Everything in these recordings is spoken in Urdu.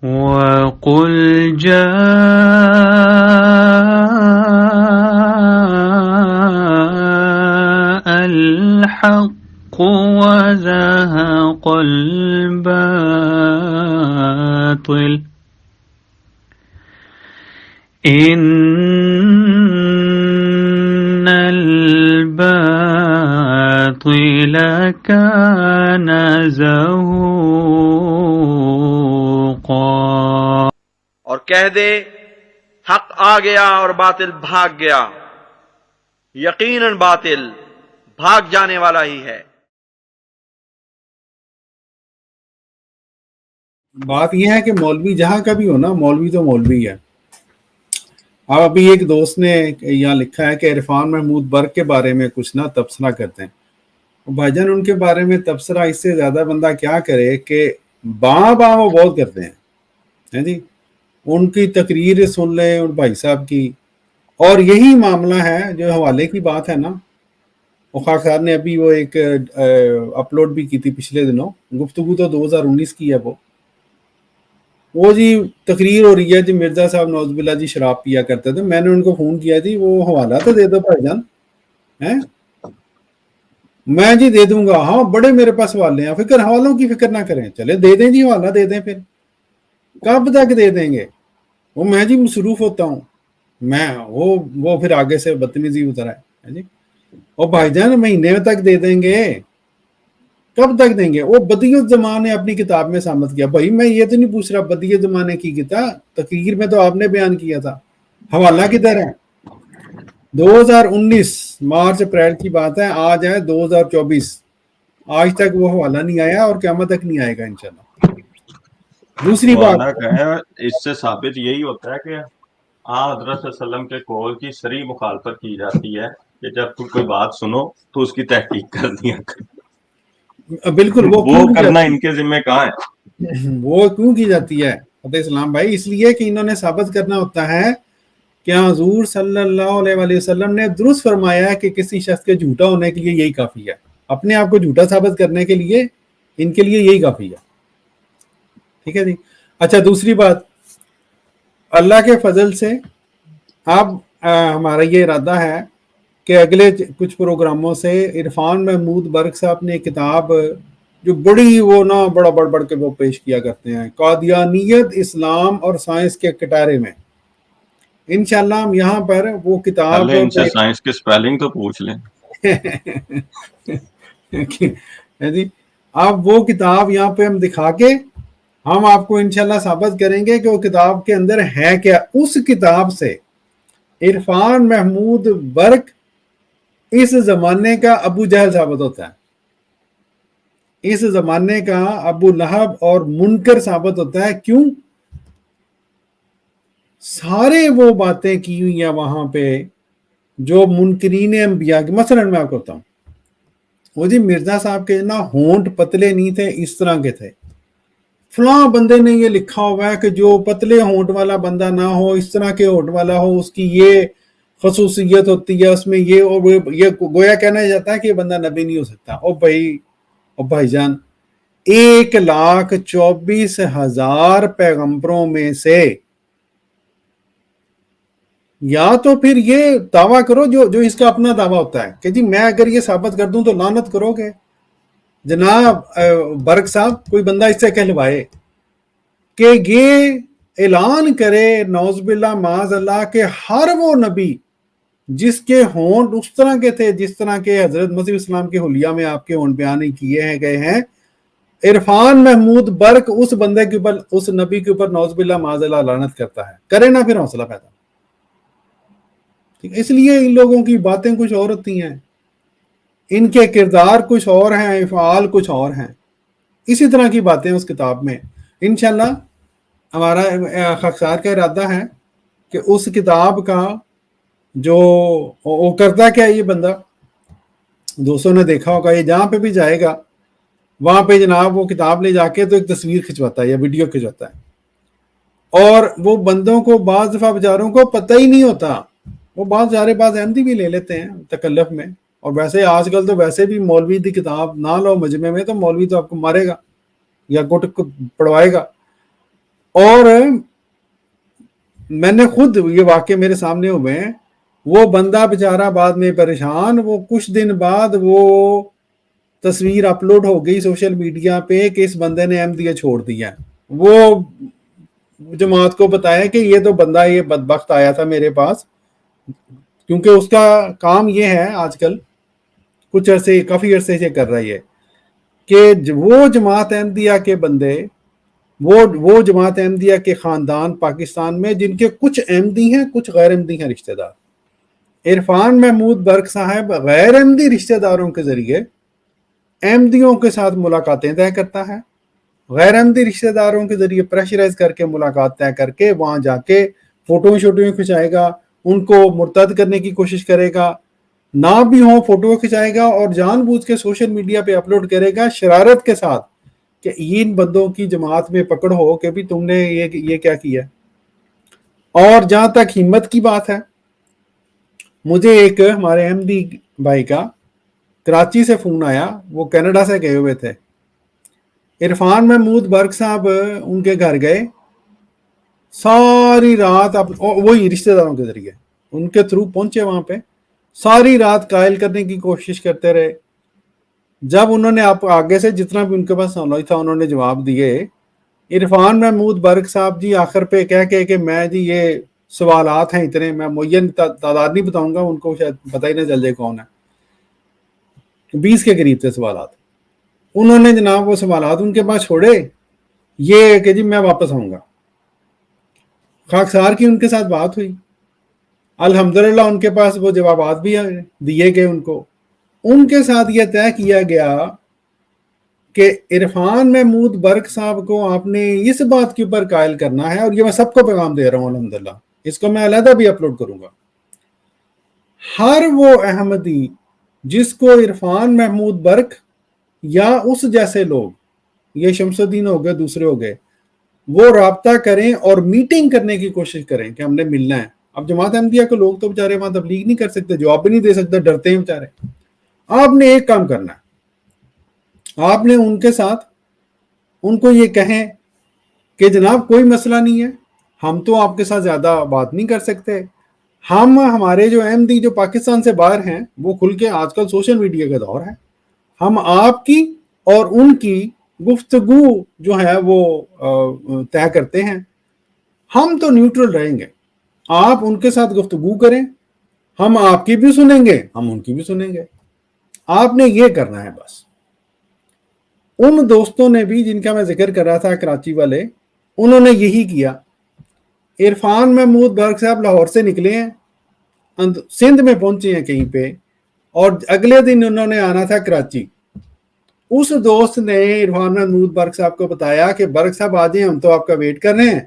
وَقُلْ جَاءَ الْحَقُّ وَزَهَقَ الْبَاطِلُ إِنَّ الْبَاطِلَ كَانَ زَهُوقًا۔ اور کہہ دے حق آ گیا اور باطل بھاگ گیا، یقیناً باطل بھاگ جانے والا ہی ہے۔ بات یہ ہے کہ مولوی جہاں کا بھی ہو نا، مولوی تو مولوی ہے۔ اب ابھی ایک دوست نے یہاں لکھا ہے کہ عرفان محمود برق کے بارے میں کچھ نہ تبصرہ کرتے ہیں۔ بھائی جان ان کے بارے میں تبصرہ اس سے زیادہ بندہ کیا کرے کہ باں وہ بہت کرتے ہیں جی، ان کی تقریر سن لیں ان بھائی صاحب کی، اور یہی معاملہ ہے جو حوالے کی بات ہے نا، وہ خاک صاحب نے ابھی وہ ایک اپلوڈ بھی کی تھی پچھلے دنوں، گفتگو تو 2019 کی ہے وہ جی تقریر ہو رہی ہے جی مرزا صاحب نعوذ باللہ جی شراب پیا کرتے تھے، میں نے ان کو فون کیا جی وہ حوالہ تو دے دو بھائی جان، میں جی دے دوں گا، ہاں بڑے میرے پاس حوالے ہیں، حوالوں کی فکر نہ کریں، چلے دے دیں جی حوالہ دے دیں، پھر کب تک دے دیں گے؟ وہ میں جی مصروف ہوتا ہوں، میں وہ پھر آگے سے بدتمیزی اتر ہے جی، وہ بھائی جان مہینے تک دے دیں گے، کب تک دیں گے؟ وہ بدیع الزمان نے اپنی کتاب میں ثابت کیا، بھائی میں یہ تو نہیں پوچھ رہا بدیع الزمان نے کی تھا، تقریر میں تو آپ نے بیان کیا تھا، حوالہ کدھر ہے؟ 2019 مارچ اپریل کی بات ہے، آج ہے 2024، آج تک وہ حوالہ نہیں آیا اور قیامت تک نہیں آئے گا انشاءاللہ۔ دوسری بات اس سے ثابت یہی ہوتا ہے کہ حضرت صلی اللہ علیہ وسلم کے قول کی صریح مخالفت کی جاتی ہے کہ جب تم کوئی بات سنو تو اس کی تحقیق کر دیا بالکل، وہ کرنا ان کے ذمہ کہاں ہے؟ وہ کیوں کی جاتی ہے فتح اسلام بھائی؟ اس لیے کہ انہوں نے ثابت کرنا ہوتا ہے کہ حضور صلی اللہ علیہ وآلہ وسلم نے درست فرمایا ہے کہ کسی شخص کے جھوٹا ہونے کے لیے یہی کافی ہے، اپنے آپ کو جھوٹا ثابت کرنے کے لیے ان کے لیے یہی کافی ہے، ٹھیک ہے جی۔ اچھا دوسری بات، اللہ کے فضل سے اب ہمارا یہ ارادہ ہے کہ اگلے کچھ پروگراموں سے عرفان محمود برق صاحب نے کتاب جو بڑی وہ نا بڑا بڑھ کے وہ پیش کیا کرتے ہیں، قادیانیت اسلام اور سائنس کے کٹارے میں، انشاءاللہ ہم یہاں پر وہ کتاب پہلے ان سے سائنس کے سپیلنگ تو پوچھ لیں جی، اب وہ کتاب یہاں پہ ہم دکھا کے ہم آپ کو انشاءاللہ ثابت کریں گے کہ وہ کتاب کے اندر ہے کیا۔ اس کتاب سے عرفان محمود برق اس زمانے کا ابو جہل ثابت ہوتا ہے، اس زمانے کا ابو لہب اور منکر ثابت ہوتا ہے۔ کیوں؟ سارے وہ باتیں کی ہوئی ہیں وہاں پہ جو منکرین انبیاء کی، مثلا میں آپ کو بتاؤں، وہ جی مرزا صاحب کے نا ہونٹ پتلے نہیں تھے، اس طرح کے تھے، فلاں بندے نے یہ لکھا ہوا ہے کہ جو پتلے ہونٹ والا بندہ نہ ہو، اس طرح کے ہونٹ والا ہو، اس کی یہ خصوصیت ہوتی ہے، اس میں یہ گویا کہنا جاتا ہے کہ یہ بندہ نبی نہیں ہو سکتا۔ او بھائی جان 1,24,000 پیغمبروں میں سے یا تو پھر یہ دعویٰ کرو جو اس کا اپنا دعویٰ ہوتا ہے کہ جی میں اگر یہ ثابت کر دوں تو لعنت کرو گے، جناب برق صاحب کوئی بندہ اس سے کہلوائے کہ یہ اعلان کرے نعوذ باللہ معاذ اللہ کہ ہر وہ نبی جس کے ہونٹ اس طرح کے تھے جس طرح کے حضرت مسیح اسلام کے حلیہ میں آپ کے ہونٹ بیان کیے گئے ہیں، عرفان محمود برق اس بندے کے اوپر، اس نبی کے اوپر نعوذ باللہ معاذ اللہ لعنت کرتا ہے، کرے نہ پھر حوصلہ پیدا۔ اس لیے ان لوگوں کی باتیں کچھ اور ہوتی ہیں، ان کے کردار کچھ اور ہیں، افعال کچھ اور ہیں، اسی طرح کی باتیں اس کتاب میں۔ انشاءاللہ ہمارا خاکسار کا ارادہ ہے کہ اس کتاب کا جو وہ کرتا کیا یہ بندہ، دوستوں نے دیکھا ہوگا، یہ جہاں پہ بھی جائے گا وہاں پہ جناب وہ کتاب لے جا کے تو ایک تصویر کھنچواتا ہے یا ویڈیو کھنچواتا ہے، اور وہ بندوں کو بعض دفعہ بیچاروں کو پتہ ہی نہیں ہوتا، وہ بعض احمدی بھی لے لیتے ہیں تکلف میں، اور ویسے آج کل تو ویسے بھی مولوی دی کتاب نہ لو مجمع میں تو مولوی تو آپ کو مارے گا یا گٹ پڑوائے گا۔ اور میں نے خود یہ واقعے میرے سامنے ہوئے ہیں، وہ بندہ بیچارہ بعد میں پریشان، وہ کچھ دن بعد وہ تصویر اپلوڈ ہو گئی سوشل میڈیا پہ کہ اس بندے نے احمدیہ چھوڑ دیا. وہ جماعت کو بتایا کہ یہ تو بندہ یہ بدبخت آیا تھا میرے پاس، کیونکہ اس کا کام یہ ہے آج کل کچھ عرصے کافی عرصے سے کر رہی ہے کہ وہ جماعت احمدیہ کے بندے، وہ جماعت احمدیہ کے خاندان پاکستان میں جن کے کچھ احمدی ہیں کچھ غیر احمدی ہیں رشتہ دار. عرفان محمود برق صاحب غیر احمدی رشتہ داروں کے ذریعے احمدیوں کے ساتھ ملاقاتیں طے کرتا ہے، غیر احمدی رشتہ داروں کے ذریعے پریشرائز کر کے ملاقات طے کر کے وہاں جا کے فوٹو شوٹو کھنچائے گا، ان کو مرتد کرنے کی کوشش کرے گا، نہ بھی ہوں فوٹو کھنچائے گا اور جان بوجھ کے سوشل میڈیا پہ اپلوڈ کرے گا شرارت کے ساتھ کہ ان بندوں کی جماعت میں پکڑ ہو کہ بھی تم نے یہ کیا کیا. اور جہاں تک ہمت کی بات ہے، مجھے ایک ہمارے احمدی بھائی کا کراچی سے فون آیا، وہ کینیڈا سے گئے ہوئے تھے. عرفان محمود برق صاحب ان کے گھر گئے، ساری رات وہی رشتہ داروں کے ذریعے ان کے تھرو پہنچے وہاں پہ، ساری رات قائل کرنے کی کوشش کرتے رہے. جب انہوں نے آگے سے جتنا بھی ان کے پاس نالج تھا انہوں نے جواب دیے. عرفان محمود برق صاحب جی آخر پہ کہہ کے کہ میں جی یہ سوالات ہیں اتنے، میں معین تعداد نہیں بتاؤں گا، ان کو شاید پتہ ہی نہ چل جائے کون ہے، 20 کے قریب تھے سوالات. انہوں نے جناب وہ سوالات ان کے پاس چھوڑے، یہ کہ جی میں واپس آؤں گا. خاکسار کی ان کے ساتھ بات ہوئی، الحمدللہ ان کے پاس وہ جوابات بھی دیے گئے. ان کے ساتھ یہ طے کیا گیا کہ عرفان محمود برق صاحب کو آپ نے اس بات کے اوپر قائل کرنا ہے، اور یہ میں سب کو پیغام دے رہا ہوں الحمدللہ، اس کو میں علیحدہ بھی اپلوڈ کروں گا. ہر وہ احمدی جس کو عرفان محمود برق یا اس جیسے لوگ، یہ شمس الدین ہو گئے دوسرے ہو گئے، وہ رابطہ کریں اور میٹنگ کرنے کی کوشش کریں کہ ہم نے ملنا ہے. اب جماعت احمدیہ کے لوگ تو بیچارے وہاں تبلیغ نہیں کر سکتے، جواب بھی نہیں دے سکتے، ڈرتے ہیں بیچارے. آپ نے ایک کام کرنا ہے، آپ نے ان کے ساتھ ان کو یہ کہیں کہ جناب کوئی مسئلہ نہیں ہے، ہم تو آپ کے ساتھ زیادہ بات نہیں کر سکتے، ہم ہمارے جو احمدی جو پاکستان سے باہر ہیں وہ کھل کے، آج کل سوشل میڈیا کا دور ہے، ہم آپ کی اور ان کی گفتگو جو ہے وہ طے کرتے ہیں. ہم تو نیوٹرل رہیں گے، آپ ان کے ساتھ گفتگو کریں، ہم آپ کی بھی سنیں گے ہم ان کی بھی سنیں گے. آپ نے یہ کرنا ہے بس. ان دوستوں نے بھی جن کا میں ذکر کر رہا تھا کراچی والے، انہوں نے یہی کیا. عرفان محمود برق صاحب لاہور سے نکلے ہیں، سندھ میں پہنچے ہیں کہیں پہ، اور اگلے دن انہوں نے آنا تھا کراچی. اس دوست نے عرفان محمود برق صاحب کو بتایا کہ برق صاحب آ جائیں، ہم تو آپ کا ویٹ کر رہے ہیں،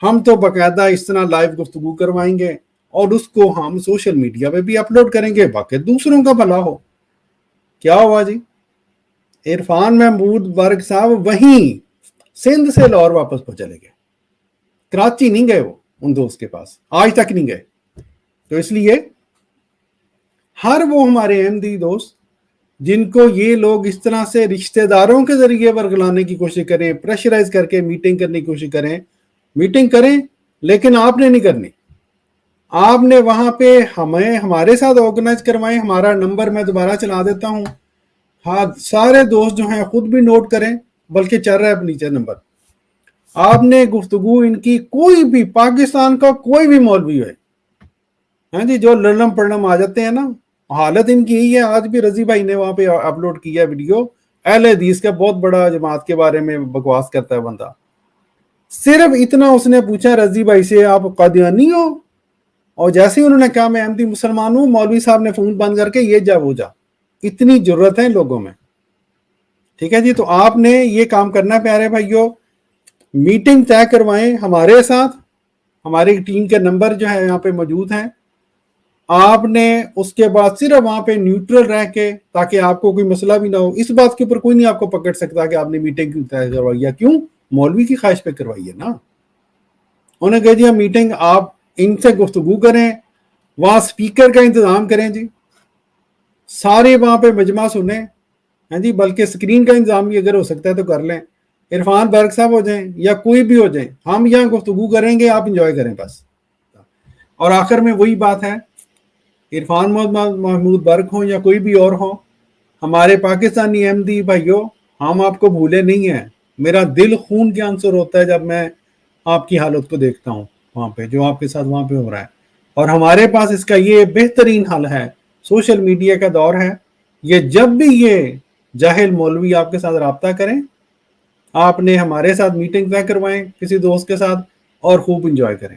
ہم تو باقاعدہ اس طرح لائیو گفتگو کروائیں گے اور اس کو ہم سوشل میڈیا پہ بھی اپلوڈ کریں گے، باقی دوسروں کا بھلا ہو. کیا ہوا جی؟ عرفان محمود برق صاحب وہیں سندھ سے لاہور واپس چلے گئے، کراچی نہیں گئے، وہ ان دوست کے پاس آج تک نہیں گئے. تو اس لیے ہر وہ ہمارے احمدی دوست جن کو یہ لوگ اس طرح سے رشتہ داروں کے ذریعے ورگلانے کی کوشش کریں، پریشرائز کر کے میٹنگ کرنے کی کوشش کریں، میٹنگ کریں لیکن آپ نے نہیں کرنی. آپ نے وہاں پہ ہمارے ساتھ آرگنائز کروائیں. ہمارا نمبر میں دوبارہ چلا دیتا ہوں، ہاں سارے دوست جو ہیں خود بھی نوٹ کریں، بلکہ چل رہا ہے نیچے نمبر. آپ نے گفتگو ان کی، کوئی بھی پاکستان کا کوئی بھی مولوی ہے، ہاں جی، جو لڑم پڑم آ جاتے ہیں نا، حالت ان کی یہی ہے. آج بھی رضی بھائی نے وہاں پہ اپلوڈ کیا ویڈیو، اہل حدیث کا بہت بڑا جماعت کے بارے میں بکواس کرتا ہے بندہ. صرف اتنا اس نے پوچھا رضی بھائی سے، آپ قادیانی ہو؟ اور جیسے ہی انہوں نے کہا میں احمدی مسلمان ہوں، مولوی صاحب نے فون بند کر کے یہ جا وہ جا. اتنی جرت ہے لوگوں میں. ٹھیک ہے جی، تو آپ نے یہ کام کرنا پیارے بھائیو، میٹنگ طے کروائیں ہمارے ساتھ. ہماری ٹیم کے نمبر جو ہے یہاں پہ موجود ہیں. آپ نے اس کے بعد صرف وہاں پہ نیوٹرل رہ کے، تاکہ آپ کو کوئی مسئلہ بھی نہ ہو. اس بات کے اوپر کوئی نہیں آپ کو پکڑ سکتا کہ آپ نے میٹنگ کیوں طے کروائی ہے. کیوں؟ مولوی کی خواہش پہ کروائی ہے نا. انہوں نے کہا جی میٹنگ آپ ان سے گفتگو کریں، وہاں سپیکر کا انتظام کریں جی، سارے وہاں پہ مجمع سنیں، ہاں جی، بلکہ سکرین کا انتظام بھی اگر ہو سکتا ہے تو کر لیں. عرفان برق صاحب ہو جائیں یا کوئی بھی ہو جائیں, ہم یہاں گفتگو کریں گے, آپ انجوائے کریں بس. اور آخر میں وہی بات ہے, عرفان محمود برق ہوں یا کوئی بھی اور ہوں, ہمارے پاکستانی احمدی بھائیوں, ہم آپ کو بھولے نہیں ہیں. میرا دل خون کے عنصر ہوتا ہے جب میں آپ کی حالت کو دیکھتا ہوں وہاں پہ, جو آپ کے ساتھ وہاں پہ ہو رہا ہے. اور ہمارے پاس اس کا یہ بہترین حل ہے, سوشل میڈیا کا دور ہے. یہ جب بھی یہ جاہل مولوی آپ کے ساتھ رابطہ کریں, آپ نے ہمارے ساتھ میٹنگ طے کروائیں کسی دوست کے ساتھ اور خوب انجوائے کریں.